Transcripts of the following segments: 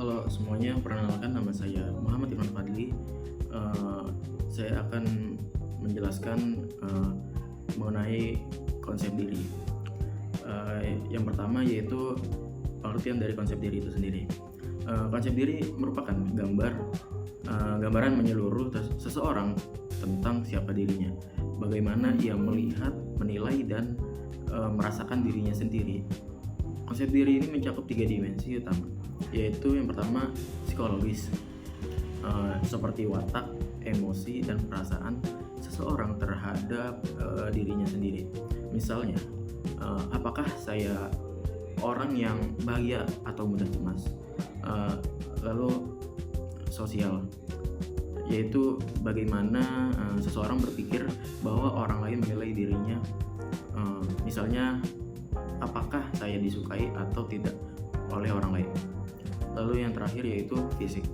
Halo semuanya, perkenalkan nama saya Muhammad Irfan Fadli. Eh, saya akan menjelaskan mengenai konsep diri. Yang pertama yaitu pengertian dari konsep diri itu sendiri. Konsep diri merupakan gambaran menyeluruh seseorang tentang siapa dirinya, bagaimana ia melihat, menilai, dan merasakan dirinya sendiri. Konsep diri ini mencakup 3 dimensi utama, yaitu yang pertama psikologis, seperti watak, emosi, dan perasaan seseorang terhadap dirinya sendiri. Misalnya, apakah saya orang yang bahagia atau mudah cemas? Lalu sosial, yaitu bagaimana seseorang berpikir bahwa orang lain menilai dirinya. Misalnya, apakah saya disukai atau tidak oleh orang lain. Lalu yang terakhir yaitu fisik,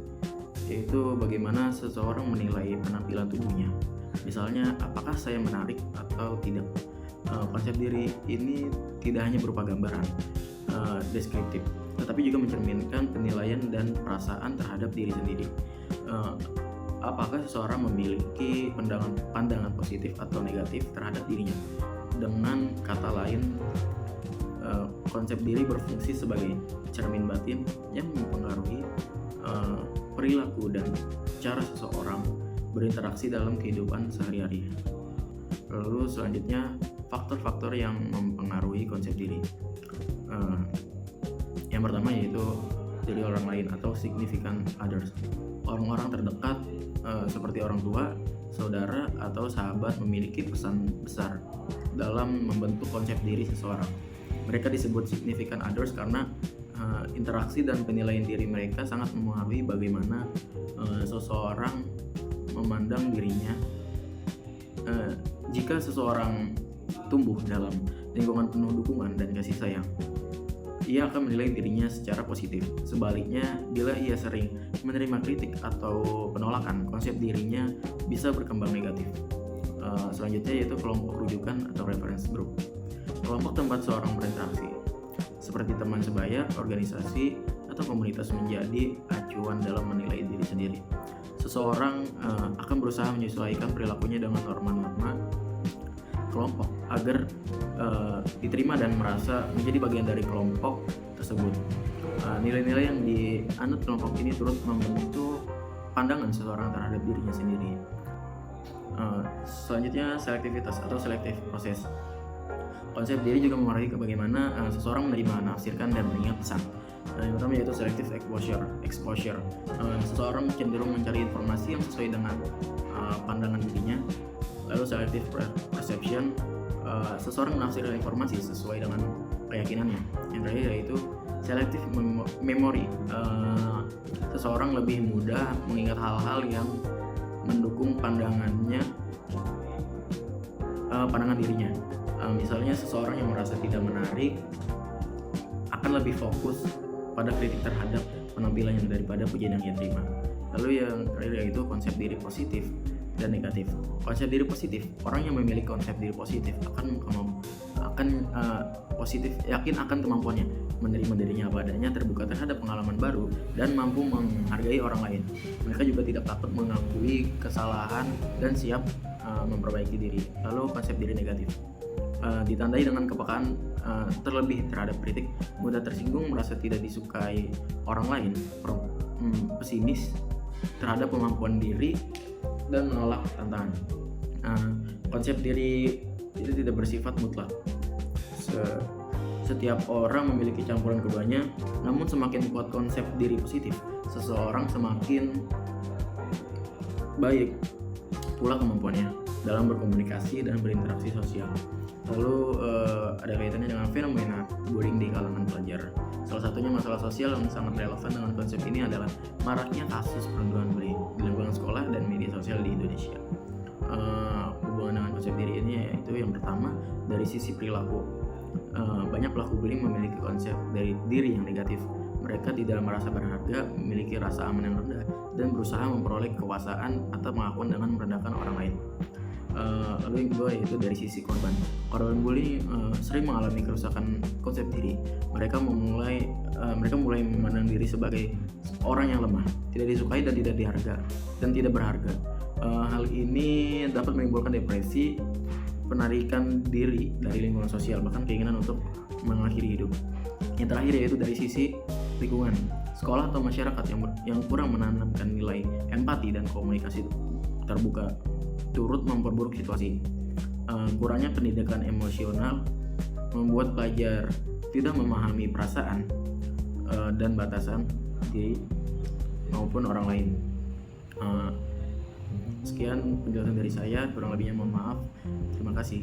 yaitu bagaimana seseorang menilai penampilan tubuhnya. Misalnya, apakah saya menarik atau tidak. Konsep diri ini tidak hanya berupa gambaran deskriptif, tetapi juga mencerminkan penilaian dan perasaan terhadap diri sendiri. Apakah seseorang memiliki pandangan positif atau negatif terhadap dirinya. Dengan kata lain, konsep diri berfungsi sebagai cermin batin yang mempengaruhi perilaku dan cara seseorang berinteraksi dalam kehidupan sehari-hari. Lalu selanjutnya, faktor-faktor yang mempengaruhi konsep diri. Yang pertama yaitu dari orang lain atau significant others. Orang-orang terdekat seperti orang tua, saudara, atau sahabat memiliki pesan besar dalam membentuk konsep diri seseorang. Mereka disebut significant others karena interaksi dan penilaian diri mereka sangat mempengaruhi bagaimana seseorang memandang dirinya. Jika seseorang tumbuh dalam lingkungan penuh dukungan dan kasih sayang, ia akan menilai dirinya secara positif. Sebaliknya, bila ia sering menerima kritik atau penolakan, konsep dirinya bisa berkembang negatif. Selanjutnya yaitu kelompok rujukan atau reference group. Kelompok tempat seorang berinteraksi, seperti teman sebaya, organisasi, atau komunitas menjadi acuan dalam menilai diri sendiri. Seseorang akan berusaha menyesuaikan perilakunya dengan norma-norma kelompok agar diterima dan merasa menjadi bagian dari kelompok tersebut. Nilai-nilai yang dianut kelompok ini turut membentuk pandangan seseorang terhadap dirinya sendiri. Selanjutnya, selektivitas atau selective process. Konsep diri juga mempengaruhi bagaimana seseorang menerima, menafsirkan, dan mengingat pesan. Yang pertama yaitu selective exposure. Seseorang cenderung mencari informasi yang sesuai dengan pandangan dirinya. Lalu selective perception, seseorang menafsirkan informasi sesuai dengan keyakinannya. Yang terakhir yaitu selective memory. Seseorang lebih mudah mengingat hal-hal yang mendukung pandangan dirinya. Misalnya, seseorang yang merasa tidak menarik akan lebih fokus pada kritik terhadap penampilannya daripada pujian yang ia terima. Lalu yang terakhir yaitu konsep diri positif dan negatif. Konsep diri positif, orang yang memiliki konsep diri positif akan yakin akan kemampuannya, menerima dirinya apa adanya, terbuka terhadap pengalaman baru, dan mampu menghargai orang lain. Mereka juga tidak takut mengakui kesalahan dan siap memperbaiki diri. Lalu konsep diri negatif ditandai dengan kepekaan terlebih terhadap kritik, mudah tersinggung, merasa tidak disukai orang lain, pesimis terhadap kemampuan diri, dan menolak tantangan. Konsep diri itu tidak bersifat mutlak. Setiap orang memiliki campuran keduanya, namun semakin kuat konsep diri positif, seseorang semakin baik pula kemampuannya dalam berkomunikasi dan berinteraksi sosial. Lalu ada kaitannya dengan fenomena bullying di kalangan pelajar. Salah satunya masalah sosial yang sangat relevan dengan konsep ini adalah maraknya kasus perundungan bullying di lingkungan sekolah dan media sosial di Indonesia. Hubungan dengan konsep diri ini yaitu yang pertama dari sisi perilaku. Banyak pelaku bullying memiliki konsep dari diri yang negatif. Mereka tidak merasa berharga, memiliki rasa aman yang rendah, dan berusaha memperoleh kekuasaan atau pengakuan dengan merendahkan orang lain. Lalu yang kedua yaitu dari sisi korban. Korban bully sering mengalami kerusakan konsep diri. Mereka mulai memandang diri sebagai orang yang lemah, tidak disukai dan tidak berharga. Hal ini dapat menimbulkan depresi, penarikan diri dari lingkungan sosial, bahkan keinginan untuk mengakhiri hidup. Yang terakhir yaitu dari sisi lingkungan. Sekolah atau masyarakat yang kurang menanamkan nilai empati dan komunikasi terbuka turut memperburuk situasi. Kurangnya pendidikan emosional membuat pelajar tidak memahami perasaan dan batasan diri maupun orang lain. Sekian penjelasan dari saya, kurang lebihnya mohon maaf. Terima kasih.